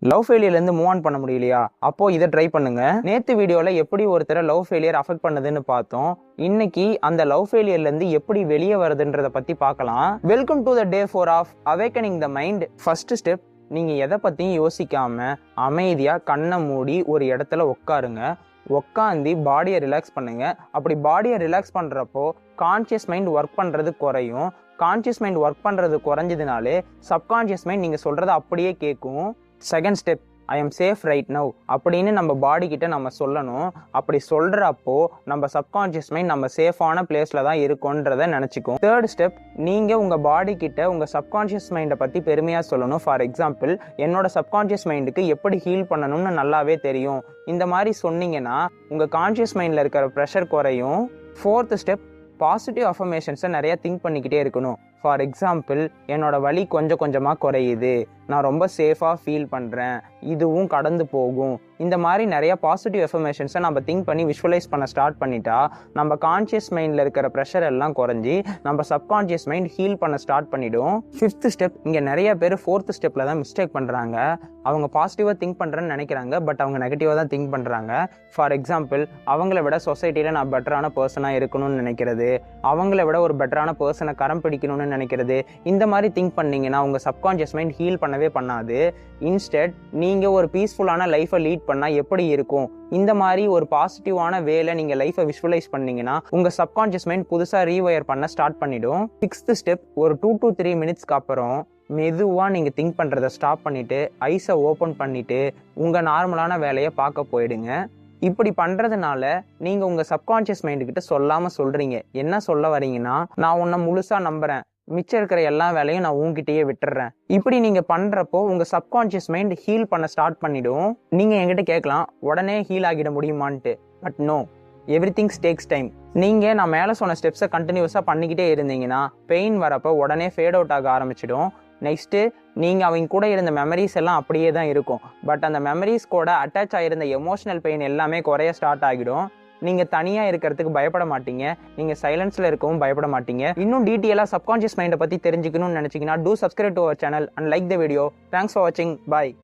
Love ஃபெயிலியர்லேருந்து move on பண்ண முடியலையா? அப்போ இதை ட்ரை பண்ணுங்க. நேற்று வீடியோவில் எப்படி ஒருத்தரை லவ் ஃபெயிலியர் அஃபெக்ட் பண்ணுதுன்னு பார்த்தோம். இன்னைக்கு அந்த லவ் ஃபெயிலியர்லேருந்து எப்படி வெளியே வருதுன்றத பற்றி பார்க்கலாம். Welcome to the day 4 of awakening the mind. First step, நீங்கள் எதை பற்றியும் யோசிக்காம அமைதியாக கண்ணை மூடி ஒரு இடத்துல உட்காருங்க. உட்காந்து பாடியை ரிலாக்ஸ் பண்ணுங்க. அப்படி பாடியை ரிலாக்ஸ் பண்ணுறப்போ கான்சியஸ் மைண்ட் ஒர்க் பண்ணுறது குறையும். கான்சியஸ் மைண்ட் ஒர்க் பண்ணுறது குறைஞ்சதுனாலே சப்கான்சியஸ் மைண்ட் நீங்கள் சொல்கிறத அப்படியே கேட்கும். Second step, I am safe right now அப்படின்னு நம்ம பாடி கிட்ட நம்ம சொல்லணும். அப்படி சொல்கிறப்போ நம்ம சப்கான்ஷியஸ் மைண்ட் நம்ம சேஃபான பிளேஸில் தான் இருக்கும்ன்றதை நினச்சிக்கும். தேர்ட் ஸ்டெப், நீங்கள் உங்கள் பாடி கிட்ட உங்கள் சப்கான்ஷியஸ் மைண்டை பற்றி பெருமையாக சொல்லணும். ஃபார் எக்ஸாம்பிள், என்னோட சப்கான்ஷியஸ் மைண்டுக்கு எப்படி ஹீல் பண்ணணும்னு நல்லாவே தெரியும். இந்த மாதிரி சொன்னீங்கன்னா உங்கள் கான்ஷியஸ் மைண்டில் இருக்கிற ப்ரெஷர் குறையும். ஃபோர்த் ஸ்டெப், பாசிட்டிவ் அஃபர்மேஷன்ஸை நிறையா திங்க் பண்ணிக்கிட்டே இருக்கணும். ஃபார் எக்ஸாம்பிள், என்னோட வலி கொஞ்சம் கொஞ்சமாக குறையுது, நான் ரொம்ப சேஃபாக ஃபீல் பண்ணுறேன், இதுவும் கடந்து போகும். இந்த மாதிரி நிறைய பாசிட்டிவ் அஃபர்மேஷன்ஸை நம்ம திங்க் பண்ணி விஷுவலைஸ் பண்ண ஸ்டார்ட் பண்ணிட்டா நம்ம கான்ஷியஸ் மைண்டில் இருக்கிற ப்ரெஷர் எல்லாம் குறைஞ்சி நம்ம சப்கான்ஷியஸ் மைண்ட் ஹீல் பண்ண ஸ்டார்ட் பண்ணிடும். ஃபிஃப்த் ஸ்டெப், இங்கே நிறைய பேர் ஃபோர்த் ஸ்டெப்பில் தான் மிஸ்டேக் பண்ணுறாங்க. அவங்க பாசிட்டிவாக திங்க் பண்ணுறேன்னு நினைக்கிறாங்க, பட் அவங்க நெகட்டிவாக தான் திங்க் பண்ணுறாங்க. ஃபார் எக்ஸாம்பிள், அவங்கள விட சொசைட்டியில் நான் பெட்டரான பர்சனாக இருக்கணும்னு நினைக்கிறது, அவங்கள விட ஒரு பெட்டரான பர்சனை கரம் பிடிக்கணும்னு நினைக்கிறது. இந்த மாதிரி திங்க் பண்ணீங்கன்னா உங்கள் சப்கான்ஷியஸ் மைண்ட் ஹீல் பண்ணவே பண்ணாது. இன்ஸ்டெட் நீங்கள் ஒரு பீஸ்ஃபுல்லான லைஃபை லீட் பண்ணால் எப்படி இருக்கும், இந்த மாதிரி ஒரு பாசிட்டிவான வேலை நீங்கள் லைஃபை விஷுவலைஸ் பண்ணீங்கன்னா உங்கள் சப்கான்ஷியஸ் மைண்ட் புதுசாக ரீவயர் பண்ண ஸ்டார்ட் பண்ணிடும். சிக்ஸ்த் ஸ்டெப், ஒரு 2 to 3 மினிட்ஸ்க்கு அப்புறம் மெதுவாக நீங்கள் திங்க் பண்ணுறதை ஸ்டாப் பண்ணிவிட்டு ஐஸை ஓப்பன் பண்ணிவிட்டு உங்கள் நார்மலான வேலையை பார்க்க போயிடுங்க. இப்படி பண்ணுறதுனால நீங்கள் உங்கள் சப்கான்ஷியஸ் மைண்டுக்கிட்ட சொல்லாமல் சொல்கிறீங்க. என்ன சொல்ல வரீங்கன்னா, நான் உன்னை முழுசாக நம்புகிறேன், மிச்சம் இருக்கிற எல்லா வேலையும் நான் உங்ககிட்டயே விட்டுறேன். இப்படி நீங்கள் பண்ணுறப்போ உங்கள் சப்கான்ஷியஸ் மைண்ட் ஹீல் பண்ண ஸ்டார்ட் பண்ணிடும். நீங்கள் என்கிட்ட கேட்கலாம், உடனே ஹீல் ஆகிட முடியுமான்ட்டு. But no, everything takes time. நீங்கள் நான் மேலே சொன்ன ஸ்டெப்ஸை கண்டினியூஸாக பண்ணிக்கிட்டே இருந்தீங்கன்னா பெயின் வரப்போ உடனே ஃபேட் அவுட் ஆக ஆரம்பிச்சிடும். நெக்ஸ்ட்டு நீங்கள் அவங்க கூட இருந்த மெமரிஸ் எல்லாம் அப்படியே தான் இருக்கும், பட் அந்த மெமரிஸ் கூட அட்டாச் ஆகிருந்த எமோஷனல் பெயின் எல்லாமே குறைய ஸ்டார்ட் ஆகிடும். நீங்கள் தனியாக இருக்கிறதுக்கு பயப்பட மாட்டீங்க, நீங்கள் சைலன்ஸில் இருக்கவும் பயப்பட மாட்டீங்க. இன்னும் டீட்டெயிலாக சப்கான்ஷியஸ் மைண்டை பற்றி தெரிஞ்சுக்கணும்னு நினச்சிங்கன்னா do subscribe to our channel and like the video. Thanks for வாட்சிங். பாய்.